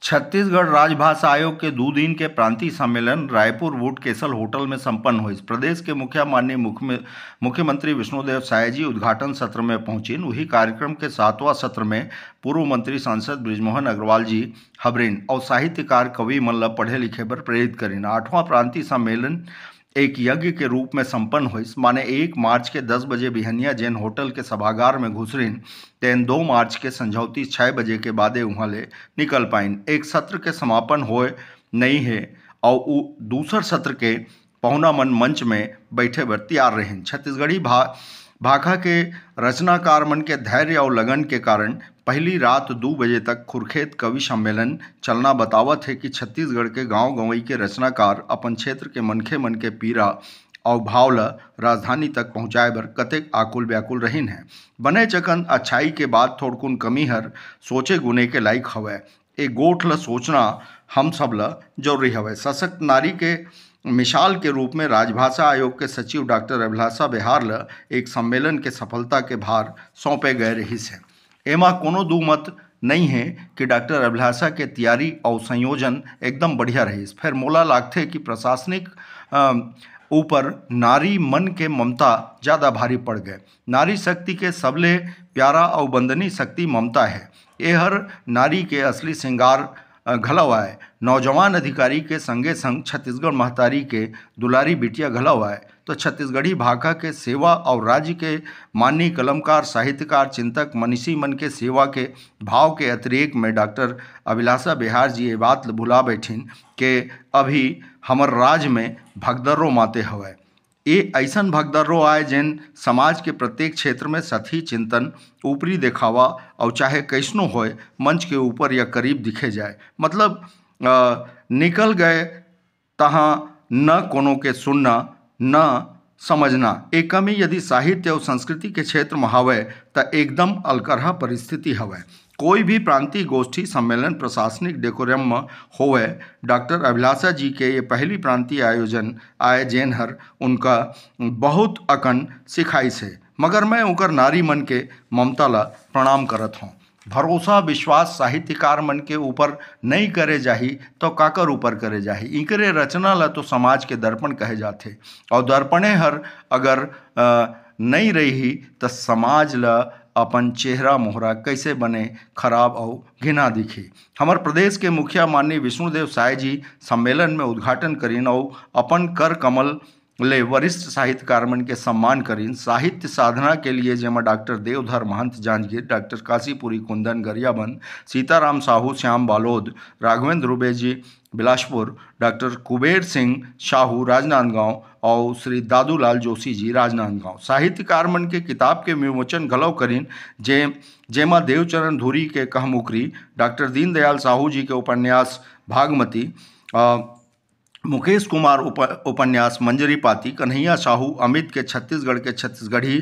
छत्तीसगढ़ राजभाषा आयोग के 2 दिन के प्रांतीय सम्मेलन रायपुर वुड कैसल होटल में संपन्न हुई। प्रदेश के माननीय मुख्यमंत्री विष्णुदेव साय जी उद्घाटन सत्र में पहुंचे। वही कार्यक्रम के 7वां सत्र में पूर्व मंत्री सांसद बृजमोहन अग्रवाल जी हबरिन और साहित्यकार कवि मल्ल पढ़े लिखे पर प्रेरित करीन। 8वां प्रांतीय सम्मेलन एक यज्ञ के रूप में संपन्न हुई। माने 1 मार्च के 10 बजे बिहनिया जैन होटल के सभागार में घुसरीन तेन 2 मार्च के संझौती 6 बजे के बादे वहाँ ले निकल पाइन। एक सत्र के समापन होए नहीं है और दूसर सत्र के पहुना मन मंच में बैठे बर तैयार रहें। छत्तीसगढ़ी भाखा के रचनाकार मन के धैर्य और लगन के कारण पहली रात 2 बजे तक खुरखेत कवि सम्मेलन चलना बतावत है कि छत्तीसगढ़ के गांव गंवई के रचनाकार अपन क्षेत्र के मनखे मन के पीरा और भाव ल राजधानी तक पहुँचाए बर कतेक आकुल व्याकुल रहीन है। बने चकन अच्छाई के बाद थोड़कुन कमी हर सोचे गुने के लायक हवै। ए गोठ ल सोचना हम सब ल जरूरी हवै। सशक्त नारी के मिसाल के रूप में राजभाषा आयोग के सचिव डॉक्टर अभिलाषा बेहार ल एक सम्मेलन के सफलता के भार सौंपे गए रहीस है। एमा कोनो दू मत नहीं है कि डॉक्टर अभिलाषा के तैयारी और संयोजन एकदम बढ़िया रहीस। फिर मोला लागथे कि प्रशासनिक ऊपर नारी मन के ममता ज़्यादा भारी पड़ गए। नारी शक्ति के सबले प्यारा और बंदनी शक्ति ममता है। ये हर नारी के असली श्रृंगार घलव आए। नौजवान अधिकारी के संगे संग छत्तीसगढ़ महतारी के दुलारी बिटिया घलव आए तो छत्तीसगढ़ी भाखा के सेवा और राज्य के माननीय कलमकार साहित्यकार चिंतक मनीषी मन के सेवा के भाव के अतिरेक में डॉक्टर अभिलाषा बेहार जी ये बात भुला बैठिन के अभी हमर राज्य में भगदर्रो माते हवै। ये ऐसन भगदर्रो आए जिन समाज के प्रत्येक क्षेत्र में सतही चिंतन ऊपरी दिखावा और चाहे कैसनो होए मंच के ऊपर या करीब दिखे जाए। मतलब निकल गए तहाँ न कोनो के सुनना न समझना। एक कमी यदि साहित्य और संस्कृति के क्षेत्र में हवै त एकदम अलकरहा परिस्थिति हवै। कोई भी प्रांतीय गोष्ठी सम्मेलन प्रशासनिक डेकोरम में होवे। डॉक्टर अभिलाषा जी के ये पहली प्रांतीय आयोजन आए जेन हर उनका बहुत अकन सिखाई से, मगर मैं उनकर नारी मन के ममता ला प्रणाम करत हूँ। भरोसा विश्वास साहित्यकार मन के ऊपर नहीं करे जाही तो काकर ऊपर करे जाही। इनकरे रचना ला तो समाज के दर्पण कहे जाते और दर्पणे हर अगर नहीं रही तो समाज ला अपन चेहरा मोहरा कैसे बने खराब और घिना दिखी। हमारे प्रदेश के मुखिया माननीय विष्णुदेव साय जी सम्मेलन में उद्घाटन करीन और अपन कर कमल ले वरिष्ठ साहित्यकार मन के सम्मान करीन। साहित्य साधना के लिए जेमा डॉक्टर देवधर महंत जांजगीर, डॉक्टर काशीपुरी कुंदन गरियाबंद, सीताराम साहू श्याम बालोद, राघवेंद्र रुबे जी बिलासपुर, डॉक्टर कुबेर सिंह साहू राजनांदगांव और श्री दादूलाल जोशी जी राजनांदगांव। साहित्यकार मन के किताब के विमोचन घलव करीन जेमा देवचरण धुरी के कहमुकरी, डॉक्टर दीनदयाल साहू जी के उपन्यास भागमती, मुकेश कुमार उपन्यास मंजरी पाती, कन्हैया साहू अमित के छत्तीसगढ़ के छत्तीसगढ़ी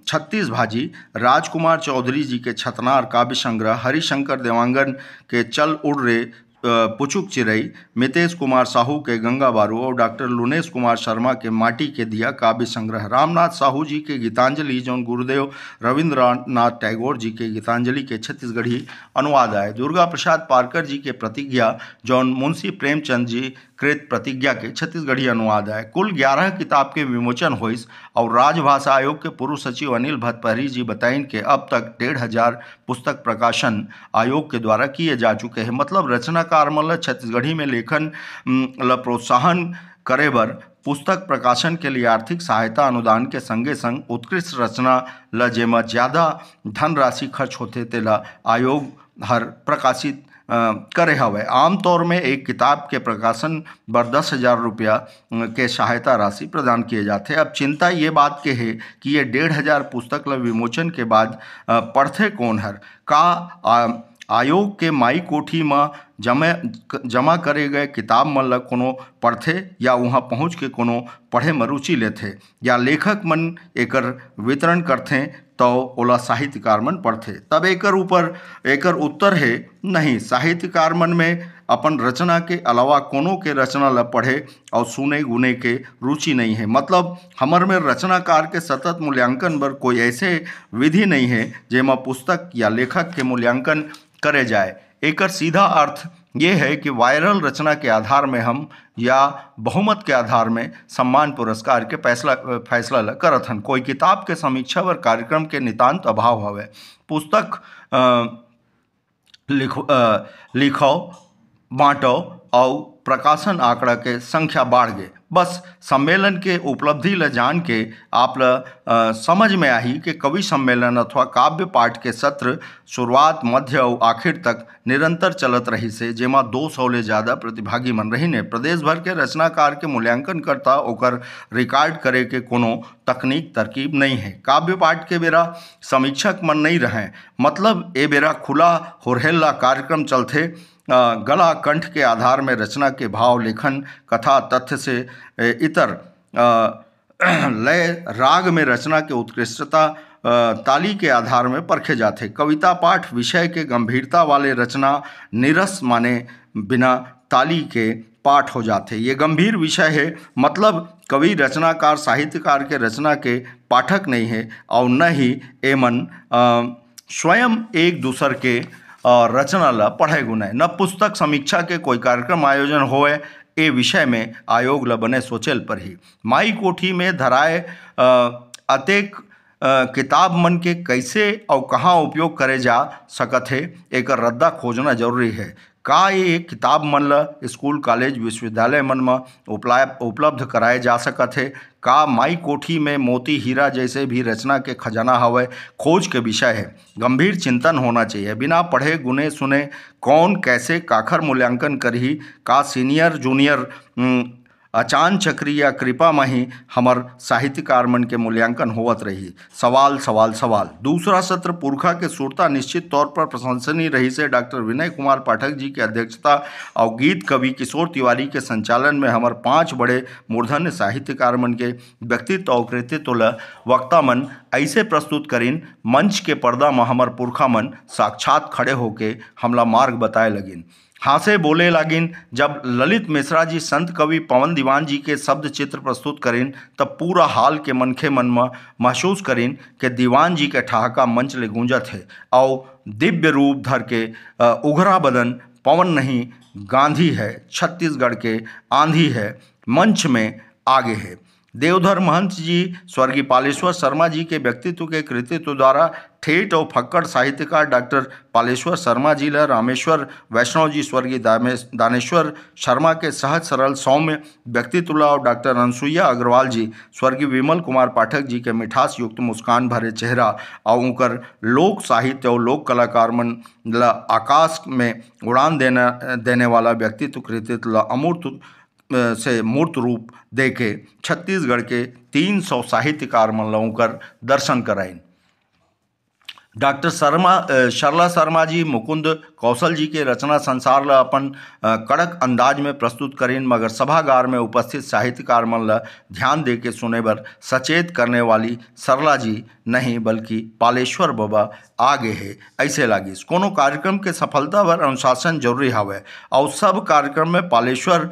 छत्तीस भाजी, राजकुमार चौधरी जी के छतनार काव्य संग्रह, हरिशंकर देवांगन के चल उड़ रे पुचुक चिरई, मितेश कुमार साहू के गंगा बारू और डॉक्टर लुनेश कुमार शर्मा के माटी के दिया काव्य संग्रह, रामनाथ साहू जी के गीतांजलि जौन गुरुदेव रविंद्रनाथ टैगोर जी के गीतांजलि के छत्तीसगढ़ी अनुवाद आए, दुर्गा प्रसाद पारकर जी के प्रतिज्ञा जौन मुंशी प्रेमचंद जी कृत प्रतिज्ञा के छत्तीसगढ़ी अनुवाद आए। कुल 11 किताब के विमोचन होइस और राजभाषा आयोग के पूर्व सचिव अनिल भतपहरी जी बताइन के अब तक 1500 पुस्तक प्रकाशन आयोग के द्वारा किए जा चुके हैं। मतलब रचनाकार मन छत्तीसगढ़ी में लेखन ल प्रोत्साहन करे बर पुस्तक प्रकाशन के लिए आर्थिक सहायता अनुदान के संगे संग उत्कृष्ट रचना ल जेमा ज़्यादा धनराशि खर्च होते तेला आयोग हर प्रकाशित करे हवे। आमतौर में एक किताब के प्रकाशन बर 10,000 रुपया के सहायता राशि प्रदान किए जाते। अब चिंता ये बात के है कि ये 1,500 पुस्तक ल विमोचन के बाद पढ़थे कौन हर का आयोग के माई कोठी में जमा करे गए किताब मन ल कोनो पढ़थे या वहाँ पहुँच के कोनो पढ़े में रुचि लेथे या लेखक मन एकर वितरण करथे तो ओला साहित्यकार मन पढ़थे। तब एकर उत्तर है नहीं। साहित्यकार मन में अपन रचना के अलावा कोनो के रचना ल पढ़े और सुने गुने के रुचि नहीं है। मतलब हमर में रचनाकार के सतत मूल्यांकन बर कोई ऐसे विधि नहीं है जेमा पुस्तक या लेखक के मूल्यांकन करे जाए। एकर सीधा अर्थ ये है कि वायरल रचना के आधार में हम या बहुमत के आधार में सम्मान पुरस्कार के फैसला करत हन। कोई किताब के समीक्षा व कार्यक्रम के नितांत अभाव हवे। पुस्तक लिखो बांटो और प्रकाशन आंकड़ा के संख्या बढ़ गए। बस सम्मेलन के उपलब्धि ल जान के आप समझ में आई कि कवि सम्मेलन अथवा काव्य पाठ के सत्र शुरुआत मध्य और आखिर तक निरंतर चलत रही से, जेमा 200 ले ज़्यादा प्रतिभागी मन रही ने। प्रदेश भर के रचनाकार के मूल्यांकन करता ओकर रिकॉर्ड करे के कोनो तकनीक तरकीब नहीं है। काव्य पाठ के बेरा समीक्षक मन नहीं रहे, मतलब ए बेरा खुला होरहेला कार्यक्रम चलते। गला कंठ के आधार में रचना के भाव, लेखन, कथा, तथ्य से इतर लय राग में रचना के उत्कृष्टता ताली के आधार में परखे जाते। कविता पाठ विषय के गंभीरता वाले रचना निरस माने बिना ताली के पाठ हो जाते। ये गंभीर विषय है, मतलब कवि रचनाकार साहित्यकार के रचना के पाठक नहीं है और न ही एमन स्वयं एक दूसर के रचना ला पढ़े गुना न पुस्तक समीक्षा के कोई कार्यक्रम आयोजन होए ए विषय में आयोग ला बने सोचेल पर ही। माई कोठी में धराए अतेक किताब मन के कैसे और कहाँ उपयोग करे जा सकत है, एक रद्दा खोजना जरूरी है। का ये किताब मन ला स्कूल कॉलेज विश्वविद्यालय मन में उपलब्ध कराए जा सकत है? का माई कोठी में मोती हीरा जैसे भी रचना के खजाना हवे? खोज के विषय है, गंभीर चिंतन होना चाहिए। बिना पढ़े गुने सुने कौन कैसे काखर मूल्यांकन करही? का सीनियर जूनियर अचान चक्री या कृपा में ही हमर साहित्यकार मन के मूल्यांकन होवत रही? सवाल सवाल सवाल। दूसरा सत्र पुरखा के सुरता निश्चित तौर पर प्रशंसनीय रही से डॉक्टर विनय कुमार पाठक जी की अध्यक्षता और गीत कवि किशोर तिवारी के संचालन में हमर 5 बड़े मूर्धन्य साहित्यकार मन के व्यक्तित्व और कृतित्व ल वक्ता मन ऐसे प्रस्तुत करीन, मंच के पर्दा में हमर पुरखा मन साक्षात खड़े होके हमला मार्ग बताए लगिन, हासे बोले लागिन। जब ललित मिश्रा जी संत कवि पवन दीवान जी के शब्द चित्र प्रस्तुत करीन तब पूरा हाल के मनखे मन में महसूस करीन कि दीवान जी के ठहाका मंच ले गूंजत है और दिव्य रूप धर के उघरा बदन पवन नहीं गांधी है, छत्तीसगढ़ के आंधी है, मंच में आगे है। देवधर महंत जी स्वर्गीय पालेश्वर शर्मा जी के व्यक्तित्व के कृतित्व द्वारा ठेठ और फक्कड़ साहित्यकार डॉक्टर पालेश्वर शर्मा जी ला रामेश्वर वैष्णव जी स्वर्गीय दानेश्वर शर्मा के सहज सरल सौम्य व्यक्तित्व ला और डॉक्टर अनसुईया अग्रवाल जी स्वर्गीय विमल कुमार पाठक जी के मिठास युक्त मुस्कान भरे चेहरा और उनकर लोक साहित्य और लोक कलाकार मन ला आकाश में उड़ान देने वाला व्यक्तित्व कृतित्व ला अमूर्त से मूर्त रूप दे के छत्तीसगढ़ के 300 साहित्यकार मन कर दर्शन कराइन। डॉक्टर शरला शर्मा जी मुकुंद कौशल जी के रचना संसार ला अपन कड़क अंदाज में प्रस्तुत करीन, मगर सभागार में उपस्थित साहित्यकार मन ला ध्यान दे के सुने बर सचेत करने वाली सरला जी नहीं बल्कि पालेश्वर बाबा आगे है ऐसे लागिस। कोनो कार्यक्रम के सफलता बर अनुशासन जरूरी हवे और सब कार्यक्रम में पालेश्वर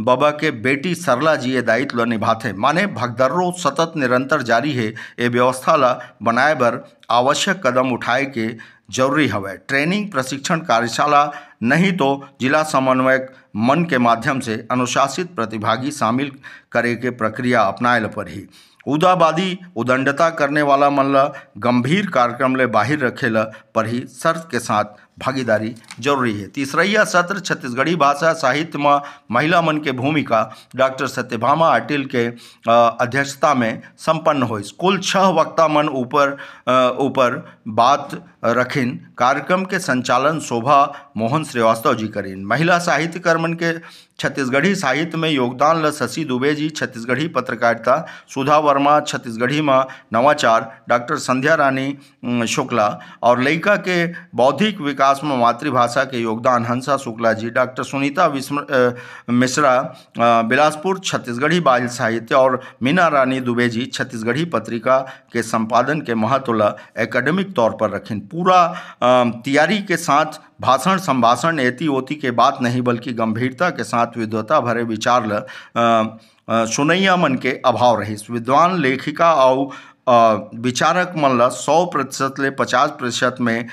बाबा के बेटी सरला जी ये दायित्व निभाते, माने भगदर्रो सतत निरंतर जारी है। ये व्यवस्था ला बनाए बर आवश्यक कदम उठाए के जरूरी हवे। ट्रेनिंग प्रशिक्षण कार्यशाला नहीं तो जिला समन्वयक मन के माध्यम से अनुशासित प्रतिभागी शामिल करे के प्रक्रिया अपनाए पर ही। उदाबादी उदंडता करने वाला मन ला गंभीर कार्यक्रम ले बाहर रखेला पर ही शर्त के साथ भागीदारी जरूरी है। तीसरा सत्र छत्तीसगढ़ी भाषा साहित्य में महिला मन के भूमिका डॉक्टर सत्यभामा आटिल के अध्यक्षता में संपन्न हो। कुल 6 वक्ता मन ऊपर बात रखिन। कार्यक्रम के संचालन शोभा मोहन श्रीवास्तव जी करीन। महिला साहित्यकार मन के छत्तीसगढ़ी साहित्य में योगदान ल शशि दुबे जी छत्तीसगढ़ी पत्रकारिता, सुधा वर्मा छत्तीसगढ़ी में नवाचार, डॉक्टर संध्या रानी शुक्ला और लइका के बौद्धिक विकास में मातृभाषा के योगदान हंसा शुक्ला जी, डॉक्टर सुनीता मिश्रा बिलासपुर छत्तीसगढ़ी बाल साहित्य और मीना रानी दुबे जी छत्तीसगढ़ी पत्रिका के संपादन के महत्व ला एकेडमिक तौर पर रखिन। पूरा तैयारी के साथ भाषण संभाषण एती ओती के बात नहीं बल्कि गंभीरता के साथ विद्वता भरे विचार ल सुनैया मन के अभाव रही। विद्वान लेखिका और विचारक मन ला 100% ले 50% में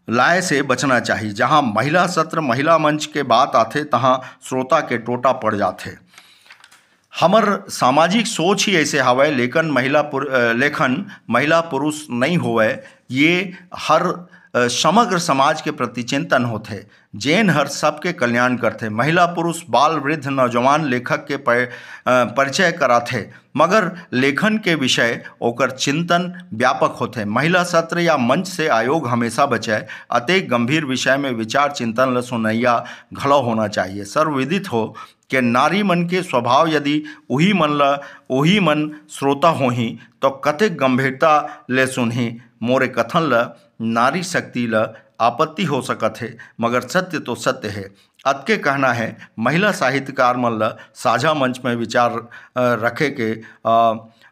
लाए से बचना चाहिए। जहां महिला सत्र महिला मंच के बात आथे तहां श्रोता के टोटा पड़ जाथे। हमर सामाजिक सोच ही ऐसे हवय, लेकिन महिला पुरुष नहीं होवे। ये हर समग्र समाज के प्रति चिंतन होते, जेन हर सबके कल्याण करते। महिला पुरुष बाल वृद्ध नौजवान लेखक के परिचय कराथे, मगर लेखन के विषय ओकर चिंतन व्यापक होते। महिला सत्र या मंच से आयोग हमेशा बचाए। अतेक गंभीर विषय में विचार चिंतन ल सुनैया घलो होना चाहिए। सर्वविदित हो कि नारी मन के स्वभाव यदि उही मन श्रोता होही तो कतेक गंभीरता ले सुनही। मोरे कथन ल नारी शक्ति ल आपत्ति हो सकत है, मगर सत्य तो सत्य है। अतके कहना है महिला साहित्यकार मन ल साझा मंच में विचार रखे के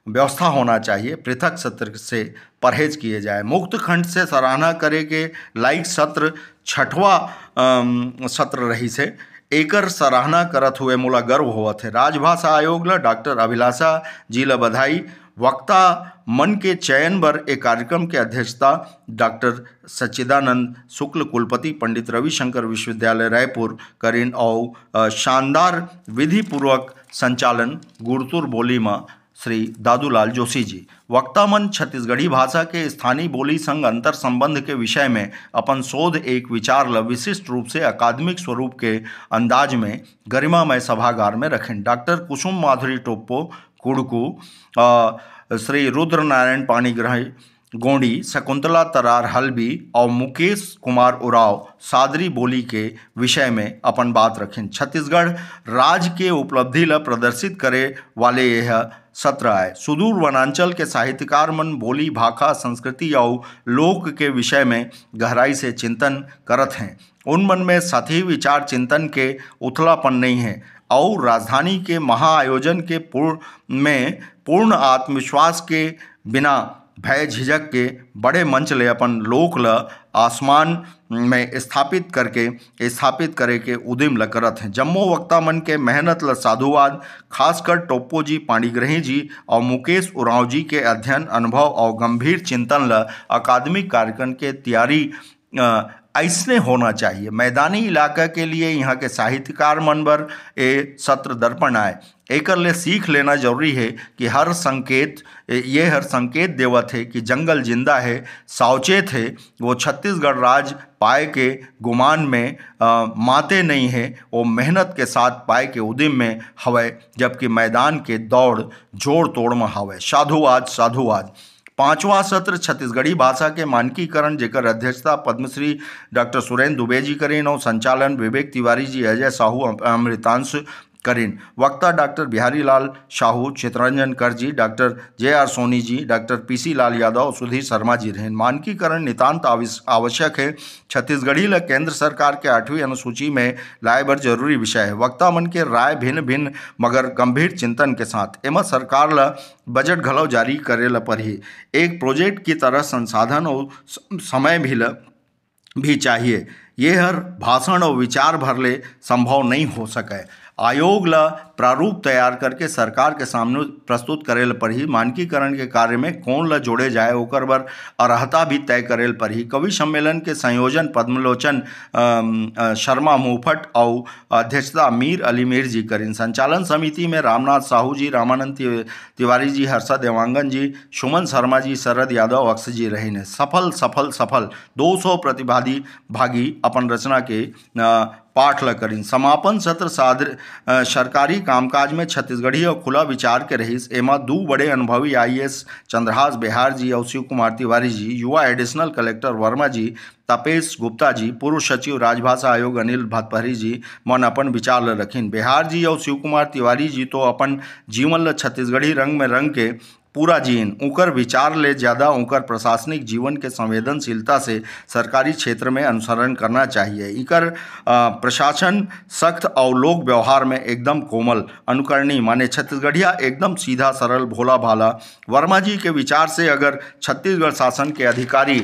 व्यवस्था होना चाहिए। पृथक सत्र से परहेज किए जाए। मुक्त खंड से सराहना करे के लाइक सत्र 6वां सत्र रही से एकर सराहना करत हुए मोला गर्व होवत है। राजभाषा आयोग ल डॉक्टर अभिलाषा जी ल बधाई। वक्ता मन के चयन बर एक कार्यक्रम के अध्यक्षता डॉक्टर सच्चिदानंद शुक्ल कुलपति पंडित रविशंकर विश्वविद्यालय रायपुर करीन और शानदार विधि पूर्वक संचालन गुड़तुर बोली में श्री दादूलाल जोशी जी। वक्ता मन छत्तीसगढ़ी भाषा के स्थानीय बोली संग अंतर संबंध के विषय में अपन शोध एक विचार ल विशिष्ट रूप से अकादमिक स्वरूप के अंदाज में गरिमामय सभागार में रखें। डॉक्टर कुसुम माधुरी टोप्पो कुड़कू, श्री रुद्र नारायण पाणिग्राही गोंडी, शकुंतला तरार हल्बी और मुकेश कुमार उराव सादरी बोली के विषय में अपन बात रखें। छत्तीसगढ़ राज्य के उपलब्धि ल प्रदर्शित करे वाले यह सत्र आए। सुदूर वनांचल के साहित्यकार मन बोली भाषा संस्कृति और लोक के विषय में गहराई से चिंतन करत हैं। उन मन में सतही विचार चिंतन के उथलापन नहीं है और राजधानी के महाआयोजन के पूर्ण आत्मविश्वास के बिना भय झिझक के बड़े मंच ले अपन लोक ल आसमान में स्थापित करे के उद्यम ल करत हैं। जम्मो वक्ता मन के मेहनत ल साधुवाद। खासकर टोप्पो जी, पाणिग्राही जी और मुकेश उरांव जी के अध्ययन, अनुभव और गंभीर चिंतन ल अकादमिक कार्यक्रम के तैयारी ऐसने होना चाहिए। मैदानी इलाका के लिए यहाँ के साहित्यकार मन बर ए सत्र दर्पण आए। एकर ले सीख लेना जरूरी है कि हर संकेत देवत है कि जंगल जिंदा है, सावचेत है। वो छत्तीसगढ़ राज पाए के गुमान में माते नहीं है, वो मेहनत के साथ पाए के उद्यम में हवय, जबकि मैदान के दौड़ जोड़ तोड़ में हवय। साधुवाद। 5वां सत्र छत्तीसगढ़ी भाषा के मानकीकरण, जेकर अध्यक्षता पद्मश्री डॉक्टर सुरेंद्र दुबे जी करीन और संचालन विवेक तिवारी जी, अजय साहू, अमृतांश करीन। वक्ता डॉक्टर बिहारी लाल साहू, चित्रंजन कर जी, doctor JR Soni ji, doctor PC Lal Yadav और सुधीर शर्मा जी रहें। मानकीकरण नितांत आवश्यक है। छत्तीसगढ़ी ल केंद्र सरकार के 8वीं अनुसूची में लाए बर जरूरी विषय है। वक्ता मन के राय भिन्न मगर गंभीर चिंतन के साथ एमा सरकार ल बजट घलो जारी करे ल परही। एक प्रोजेक्ट की तरह संसाधन और समय भी चाहिए। ये हर भाषण और विचार भर ले संभव नहीं हो सके। आयोग ला प्रारूप तैयार करके सरकार के सामने प्रस्तुत करेल पड़ही। मानकीकरण के कार्य में कौन ला जोड़े जाए ओकर बर अर्हता भी तय करेल पड़ही। कवि सम्मेलन के संयोजन पद्मलोचन शर्मा मुफट और अध्यक्षता मीर अली मीर जी करीन। संचालन समिति में रामनाथ साहू जी, रामानंद तिवारी जी, हर्षद देवांगन जी, सुमन शर्मा जी, शरद यादव अक्स जी रही ने। सफल 200 प्रतिभागी अपन रचना के पाठ ल करीन। समापन सत्र सरकारी कामकाज में छत्तीसगढ़ी और खुला विचार के रहीस। एमा 2 बड़े अनुभवी IAS चंद्रहास बिहार जी और शिव कुमार तिवारी जी, युवा एडिशनल कलेक्टर वर्मा जी, तपेश गुप्ता जी, पूर्व सचिव राजभाषा आयोग अनिल भतपहरी जी मन अपन विचार ल रखिन। बिहार जी और शिव कुमार तिवारी जी तो अपन जीवन ल छत्तीसगढ़ी रंग में रंग के पूरा जीन। उनकर विचार ले ज़्यादा उनकर प्रशासनिक जीवन के संवेदनशीलता से सरकारी क्षेत्र में अनुसरण करना चाहिए। इकर प्रशासन सख्त और लोक व्यवहार में एकदम कोमल अनुकरणीय माने छत्तीसगढ़िया एकदम सीधा सरल भोला भाला। वर्मा जी के विचार से अगर छत्तीसगढ़ शासन के अधिकारी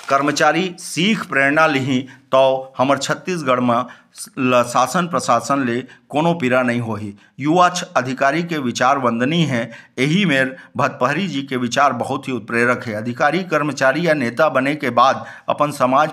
कर्मचारी सीख प्रेरणा लिही तो हमर छत्तीसगढ़ में शासन प्रशासन ले कोनो पीड़ा नहीं होही। युवा अधिकारी के विचार वंदनीय है। यही में भतपहरी जी के विचार बहुत ही उत्प्रेरक है। अधिकारी कर्मचारी या नेता बने के बाद अपन समाज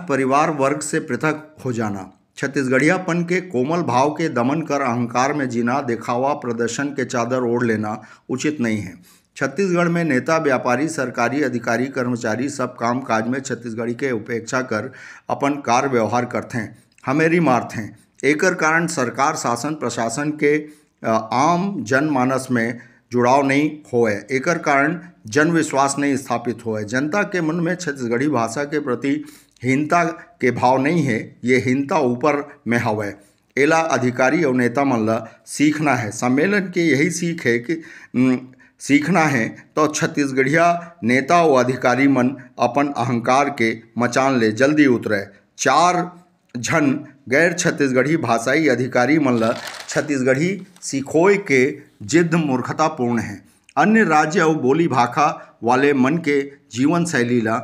परिवार वर्ग से पृथक हो जाना, छत्तीसगढ़ियापन के कोमल भाव के दमन कर अहंकार में जीना, दिखावा प्रदर्शन के चादर ओढ़ लेना उचित नहीं है। छत्तीसगढ़ में नेता, व्यापारी, सरकारी अधिकारी, कर्मचारी सब काम काज में छत्तीसगढ़ी के उपेक्षा कर अपन कार्य व्यवहार करते हैं, हमेरी मारते हैं। एकर कारण सरकार शासन प्रशासन के आम जनमानस में जुड़ाव नहीं होए, एकर कारण जन विश्वास नहीं स्थापित होए। जनता के मन में छत्तीसगढ़ी भाषा के प्रति हीनता के भाव नहीं है, ये हीनता ऊपर में हवे। एला अधिकारी और नेता मन ला सीखना है। सम्मेलन के यही सीख है कि सीखना है तो छत्तीसगढ़िया नेता और अधिकारी मन अपन अहंकार के मचान ले जल्दी उतरे। 4 झन गैर छत्तीसगढ़ी भाषाई अधिकारी मन ला छत्तीसगढ़ी सिखोए के जिद मूर्खतापूर्ण है। अन्य राज्य और बोली भाषा वाले मन के जीवन शैली ला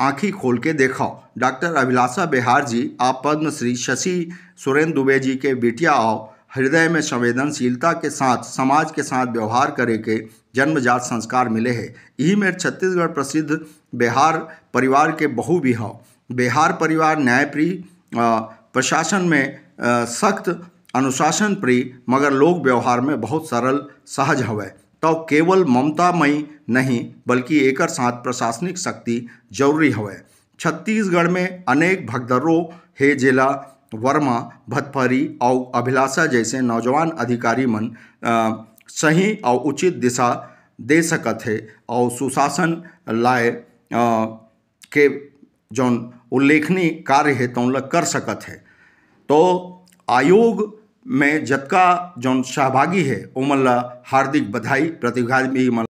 आँखी खोल के देखो। डॉक्टर अभिलाषा बेहार जी आप पद्मश्री, शशि सुरेंद्र दुबे जी के बिटिया आओ, हृदय में संवेदनशीलता के साथ समाज के साथ व्यवहार करे के जन्मजात संस्कार मिले हैं। यही में छत्तीसगढ़ प्रसिद्ध बेहार परिवार के बहु भी हो। बेहार परिवार न्यायप्रिय, प्रशासन में सख्त, अनुशासन प्रिय, मगर लोक व्यवहार में बहुत सरल सहज हवे। तो केवल ममतामयी नहीं बल्कि एकर साथ प्रशासनिक शक्ति जरूरी हवे। छत्तीसगढ़ में अनेक भगदड़ों है जेला वर्मा, भतपहरी और अभिलाषा जैसे नौजवान अधिकारी मन सही और उचित दिशा दे सकत है और सुशासन लाए के जौन उल्लेखनीय कार्य है तो उन कर सकत है। तो आयोग में जतका जौन सहभागी है उमन ला हार्दिक बधाई, प्रतिभागी मन